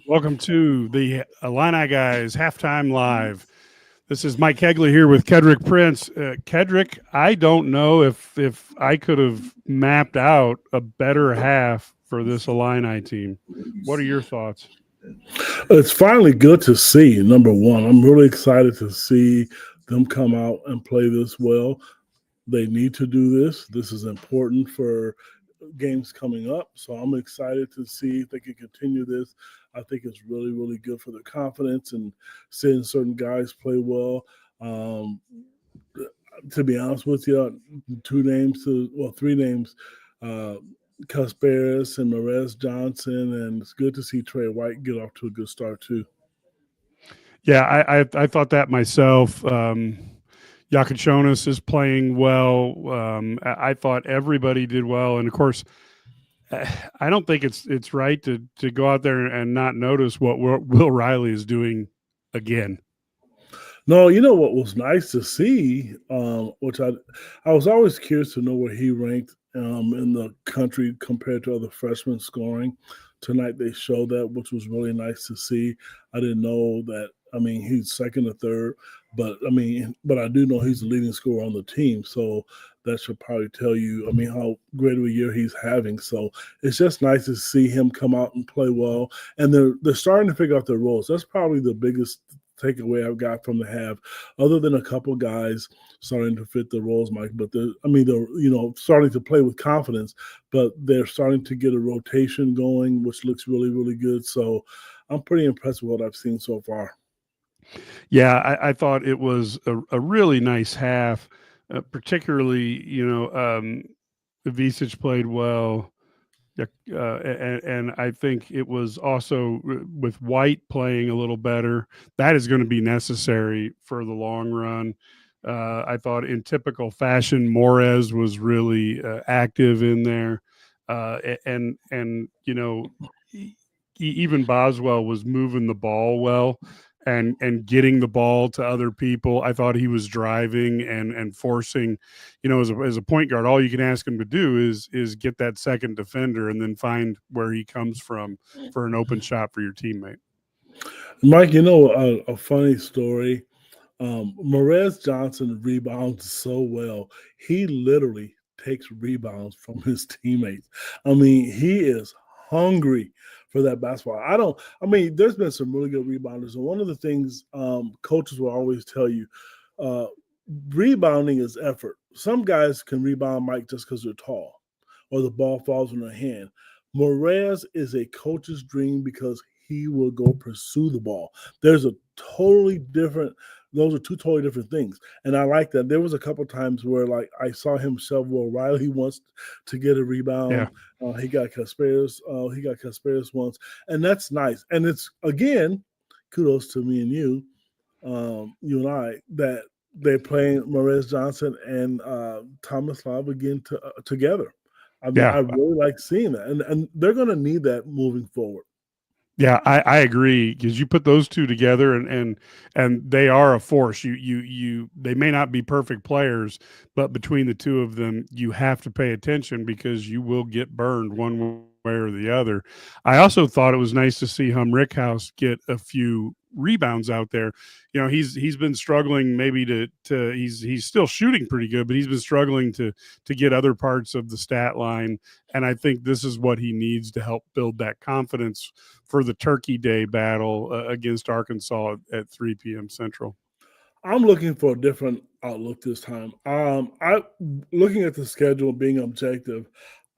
Welcome to the Illini Guys halftime live. This is Mike Kegley here with Kedrick Prince. Kedrick, I don't know if I could have mapped out a better half for this Illini team. What are your thoughts? It's finally good to see. Number one, I'm really excited to see them come out and play this well. They need to do this. This is important for games coming up. So I'm excited to see if they can continue this. I think it's really, really good for their confidence and seeing certain guys play well. Um, to be honest with you, three names, uh, Cusparis and Marez Johnson, and it's good to see Trey White get off to a good start too. Yeah, I thought that myself. Yakuchonis is playing well. I thought everybody did well, and of course, I don't think it's right to go out there and not notice what Will Riley is doing again. No, you know what was nice to see, which I was always curious to know where he ranked in the country compared to other freshmen scoring. Tonight they showed that, which was really nice to see. I didn't know that. I mean, he's second or third, but I do know he's the leading scorer on the team. So that should probably tell you, I mean, how great of a year he's having. So it's just nice to see him come out and play well. And they're starting to figure out their roles. That's probably the biggest takeaway I've got from the half, other than a couple guys starting to fit the roles, Mike. But they're starting to play with confidence. But they're starting to get a rotation going, which looks really, really good. So I'm pretty impressed with what I've seen so far. Yeah, I thought it was a really nice half, particularly Ivisic played well. Yeah, and I think it was also with White playing a little better. That is going to be necessary for the long run. I thought in typical fashion, Morez was really active in there, and even Boswell was moving the ball well and getting the ball to other people. I thought he was driving and forcing, as a point guard, all you can ask him to do is get that second defender and then find where he comes from for an open shot for your teammate. Mike, a funny story. Marez Johnson rebounds so well. He literally takes rebounds from his teammates. I mean, he is hungry for that basketball. There's been some really good rebounders. And one of the things coaches will always tell you, uh, rebounding is effort. Some guys can rebound, Mike, just because they're tall or the ball falls in their hand. Morez is a coach's dream because he will go pursue the ball. There's a totally different those are two totally different things. And I like that. There was a couple times where like I saw him shove Will Riley once to get a rebound. Yeah. He got Casparis. He got Casparis once, and that's nice. And it's again, kudos to me and you and I, that they're playing Morez Johnson and Thomas Love again together. I mean, Yeah. I really like seeing that, and they're going to need that moving forward. Yeah, I agree because you put those two together and they are a force. They may not be perfect players, but between the two of them, you have to pay attention because you will get burned one way or the other. I also thought it was nice to see Rickhouse get a few rebounds out there. He's been struggling maybe to he's still shooting pretty good, but he's been struggling to get other parts of the stat line. And I think this is what he needs to help build that confidence for the Turkey Day battle against Arkansas at 3 p.m. Central. I'm looking for a different outlook this time. I looking at the schedule, being objective.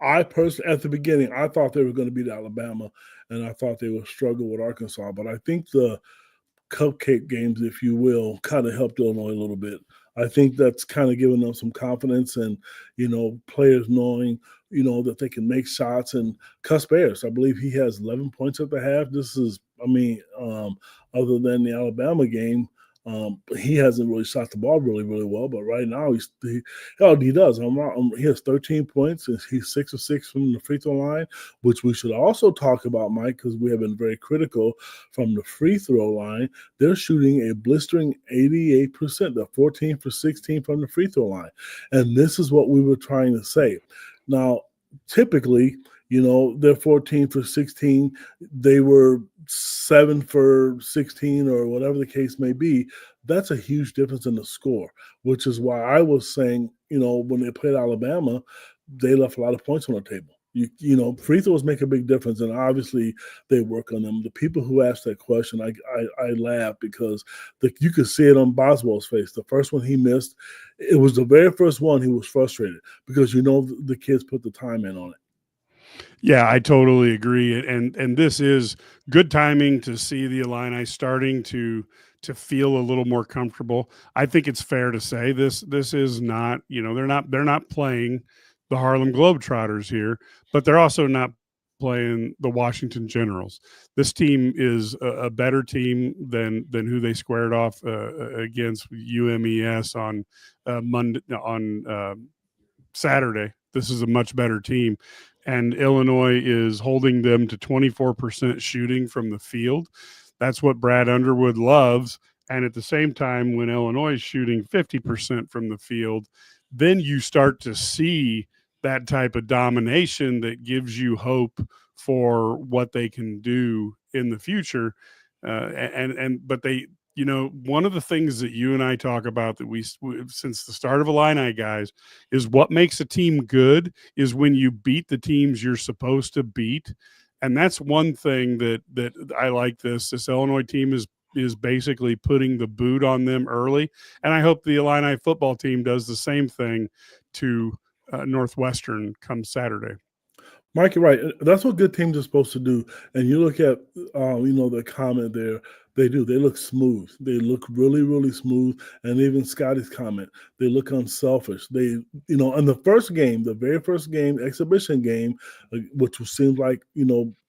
I personally, at the beginning, I thought they were going to beat Alabama, and I thought they would struggle with Arkansas. But I think the cupcake games, if you will, kind of helped Illinois a little bit. I think that's kind of giving them some confidence and, players knowing, that they can make shots. And Cus Bears, I believe he has 11 points at the half. This is, other than the Alabama game, he hasn't really shot the ball really, really well. But right now, he does. He has 13 points. And he's 6 of 6 from the free throw line, which we should also talk about, Mike, because we have been very critical from the free throw line. They're shooting a blistering 88%. They're 14 for 16 from the free throw line. And this is what we were trying to say. Now, typically, they're 14 for 16. They were 7 for 16 or whatever the case may be, that's a huge difference in the score, which is why I was saying, when they played Alabama, they left a lot of points on the table. Free throws make a big difference, and obviously they work on them. The people who asked that question, I laugh because you could see it on Boswell's face. The first one he missed, it was the very first one he was frustrated because the kids put the time in on it. Yeah, I totally agree, and this is good timing to see the Illini starting to feel a little more comfortable. I think it's fair to say this is not, they're not playing the Harlem Globetrotters here, but they're also not playing the Washington Generals. This team is a better team than who they squared off against UMES on Monday on Saturday. This is a much better team. And Illinois is holding them to 24% shooting from the field. That's what Brad Underwood loves. And at the same time, when Illinois is shooting 50% from the field, then you start to see that type of domination that gives you hope for what they can do in the future. But one of the things that you and I talk about that we since the start of Illini guys is what makes a team good is when you beat the teams you're supposed to beat, and that's one thing that I like. This Illinois team is basically putting the boot on them early, and I hope the Illini football team does the same thing to Northwestern come Saturday. Mike, you're right. That's what good teams are supposed to do. And you look at, the comment there. They do. They look smooth. They look really, really smooth. And even Scotty's comment, they look unselfish. They, in the first game, the very first game, exhibition game, which seemed like,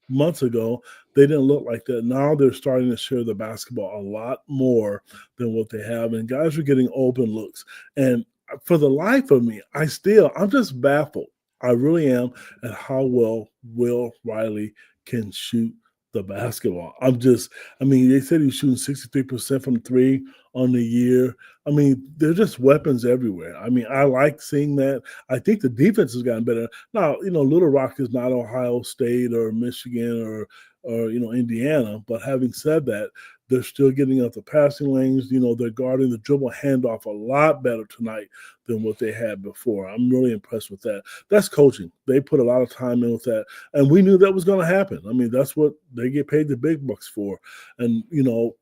months ago, they didn't look like that. Now they're starting to share the basketball a lot more than what they have. And guys are getting open looks. And for the life of me, I'm just baffled. I really am at how well Will Riley can shoot the basketball. They said he's shooting 63% from three on the year. They're just weapons everywhere. I like seeing that. I think the defense has gotten better. Now, Little Rock is not Ohio State or Michigan or Indiana. But having said that, they're still getting out the passing lanes. They're guarding the dribble handoff a lot better tonight than what they had before. I'm really impressed with that. That's coaching. They put a lot of time in with that. And we knew that was going to happen. That's what they get paid the big bucks for. And,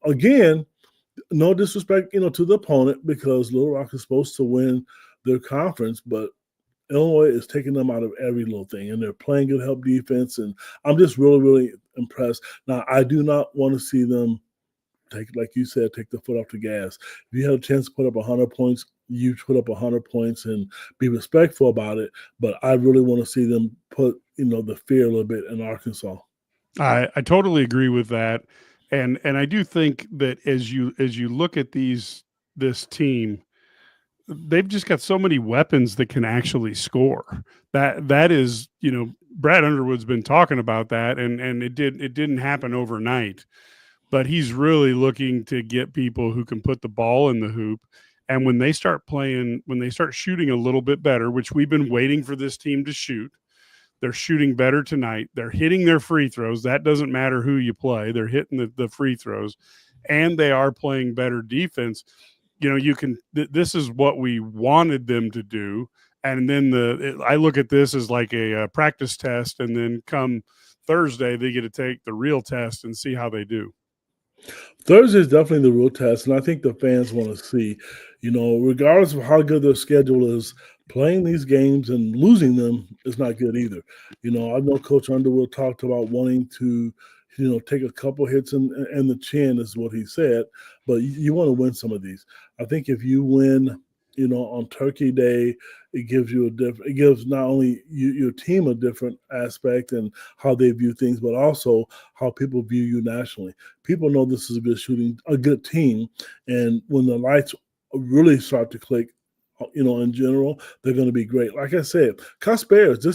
again, no disrespect, to the opponent because Little Rock is supposed to win their conference, but Illinois is taking them out of every little thing, and they're playing good help defense. And I'm just really, really impressed. Now, I do not want to see them take the foot off the gas. If you have a chance to put up 100 points, you put up 100 points and be respectful about it. But I really want to see them put, the fear a little bit in Arkansas. I totally agree with that. And I do think that as you look at this team, they've just got so many weapons that can actually score. That is, Brad Underwood's been talking about that, and it didn't happen overnight. But he's really looking to get people who can put the ball in the hoop. And when they start shooting a little bit better, which we've been waiting for this team to shoot, they're shooting better tonight. They're hitting their free throws. That doesn't matter who you play. They're hitting the free throws, and they are playing better defense. This is what we wanted them to do. And then I look at this as like a practice test, and then come Thursday, they get to take the real test and see how they do. Thursday is definitely the real test, and I think the fans want to see, regardless of how good their schedule is, playing these games and losing them is not good either. I know Coach Underwood talked about wanting to, take a couple hits in the chin is what he said, but you want to win some of these. I think if you win, on Turkey Day, it gives not only your team a different aspect and how they view things, but also how people view you nationally. People know this is a good team, and when the lights really start to click, in general, they're going to be great. Like I said, Cuss Bears,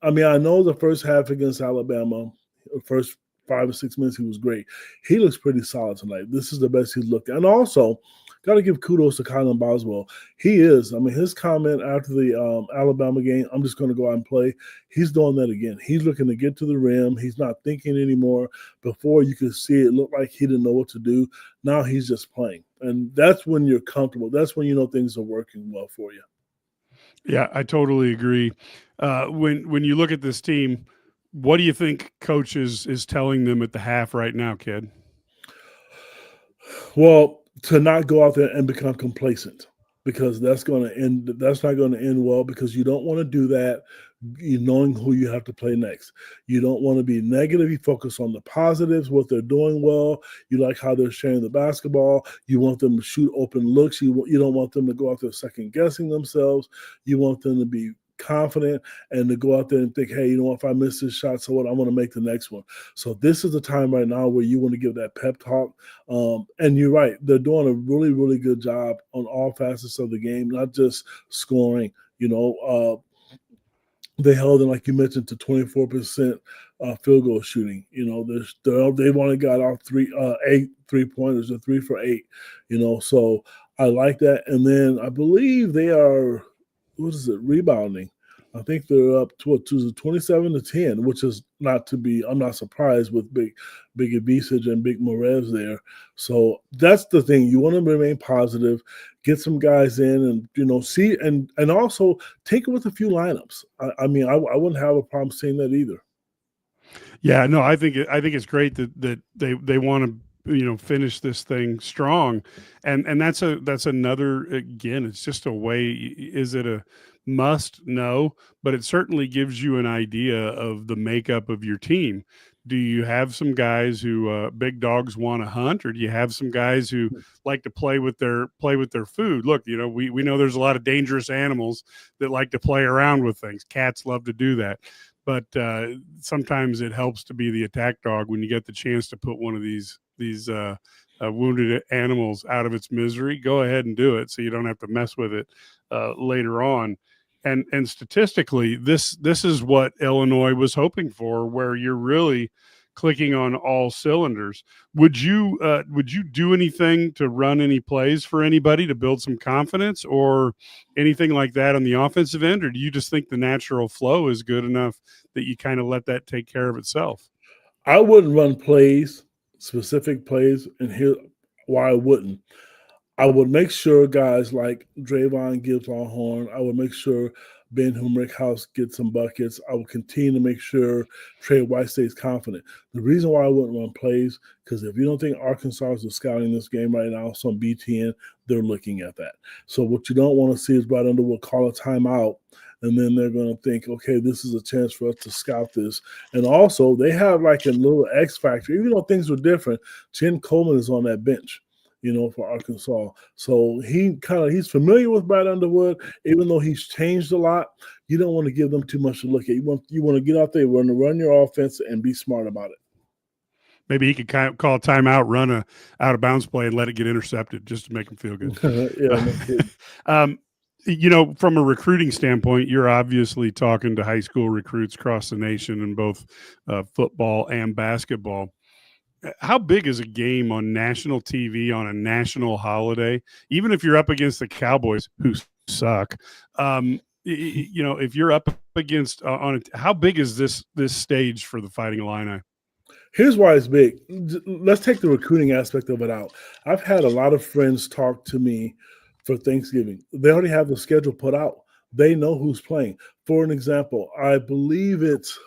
I know the first half against Alabama, the first 5 or 6 minutes, he was great. He looks pretty solid tonight. This is the best he's looked. And also, got to give kudos to Kylan Boswell. He is. I mean, his comment after the Alabama game, I'm just going to go out and play. He's doing that again. He's looking to get to the rim. He's not thinking anymore. Before you could see it looked like he didn't know what to do. Now he's just playing. And that's when you're comfortable. That's when you know things are working well for you. Yeah, I totally agree. When you look at this team, what do you think coach is telling them at the half right now, kid? Well, to not go out there and become complacent because that's going to end. That's not going to end well because you don't want to do that. You knowing who you have to play next. You don't want to be negative. You focus on the positives, what they're doing well. You like how they're sharing the basketball. You want them to shoot open looks. You don't want them to go out there second guessing themselves. You want them to be confident and to go out there and think, hey, you know what, if I miss this shot, so what, I'm going to make the next one. So this is the time right now where you want to give that pep talk. And you're right, they're doing a really, really good job on all facets of the game, not just scoring. They held in, like you mentioned, to 24% field goal shooting. They've only got off 8 3-pointers, or 3 for 8. So I like that. And then I believe they are, rebounding. I think they're up to 27-10, which is not to be. I'm not surprised with big Ibisage and big Morez there. So that's the thing. You want to remain positive, get some guys in, and see and also take it with a few lineups. I mean, I wouldn't have a problem seeing that either. Yeah, no, I think it's great that they want to finish this thing strong, and that's another, again, it's just a way. Is it a must? No, but it certainly gives you an idea of the makeup of your team. Do you have some guys who big dogs want to hunt, or do you have some guys who like to play with their food? Look, we know there's a lot of dangerous animals that like to play around with things. Cats love to do that, but sometimes it helps to be the attack dog when you get the chance to put one of these wounded animals out of its misery. Go ahead and do it, so you don't have to mess with it later on. And statistically, this is what Illinois was hoping for, where you're really clicking on all cylinders. Would you do anything to run any plays for anybody to build some confidence, or anything like that on the offensive end, or do you just think the natural flow is good enough that you kind of let that take care of itself? I wouldn't run plays, specific plays, and here why I wouldn't. I would make sure guys like Drayvon Gibbs Longhorn, I would make sure Ben House gets some buckets. I would continue to make sure Trey White stays confident. The reason why I wouldn't run plays, because if you don't think Arkansas is scouting this game right now, some BTN, they're looking at that. So what you don't want to see is Brad Underwood call a timeout, and then they're going to think, okay, this is a chance for us to scout this. And also, they have like a little X factor. Even though things were different, Jen Coleman is on that bench, for Arkansas. So he's familiar with Brad Underwood, even though he's changed a lot. You don't want to give them too much to look at. You want to get out there, want to run your offense, and be smart about it. Maybe he could kind of call a timeout, run a out of bounds play, and let it get intercepted just to make him feel good. Yeah, no kidding. um, from a recruiting standpoint, you're obviously talking to high school recruits across the nation in both football and basketball. How big is a game on national TV on a national holiday, even if you're up against the Cowboys, who suck? If you're up against how big is this stage for the Fighting Illini? Here's why it's big. Let's take the recruiting aspect of it out. I've had a lot of friends talk to me for Thanksgiving. They already have the schedule put out. They know who's playing. For an example, I believe it's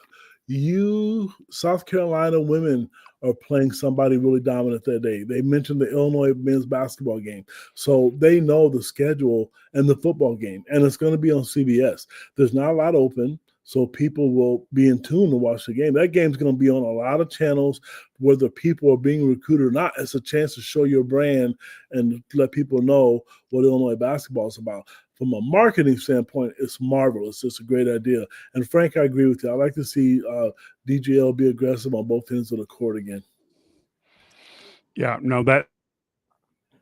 South Carolina women are playing somebody really dominant that day. They mentioned the Illinois men's basketball game. So they know the schedule and the football game, and it's going to be on CBS. There's not a lot open, so people will be in tune to watch the game. That game's going to be on a lot of channels, whether people are being recruited or not. It's a chance to show your brand and let people know what Illinois basketball is about. From a marketing standpoint, it's marvelous. It's a great idea. And Frank, I agree with you. I like to see DGL be aggressive on both ends of the court again. Yeah, no,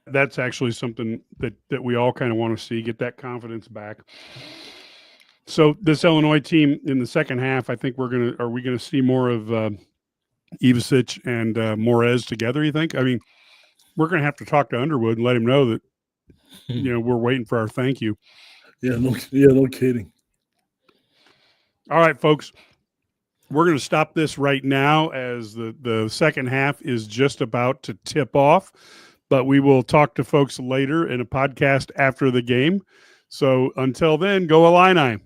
that's actually something that we all kind of want to see, get that confidence back. So this Illinois team in the second half, I think are we gonna see more of Ivisic and Morez together? You think? I mean, we're gonna have to talk to Underwood and let him know that we're waiting for our thank you. No kidding. All right, folks. We're going to stop this right now as the second half is just about to tip off, but we will talk to folks later in a podcast after the game. So until then, go Illini.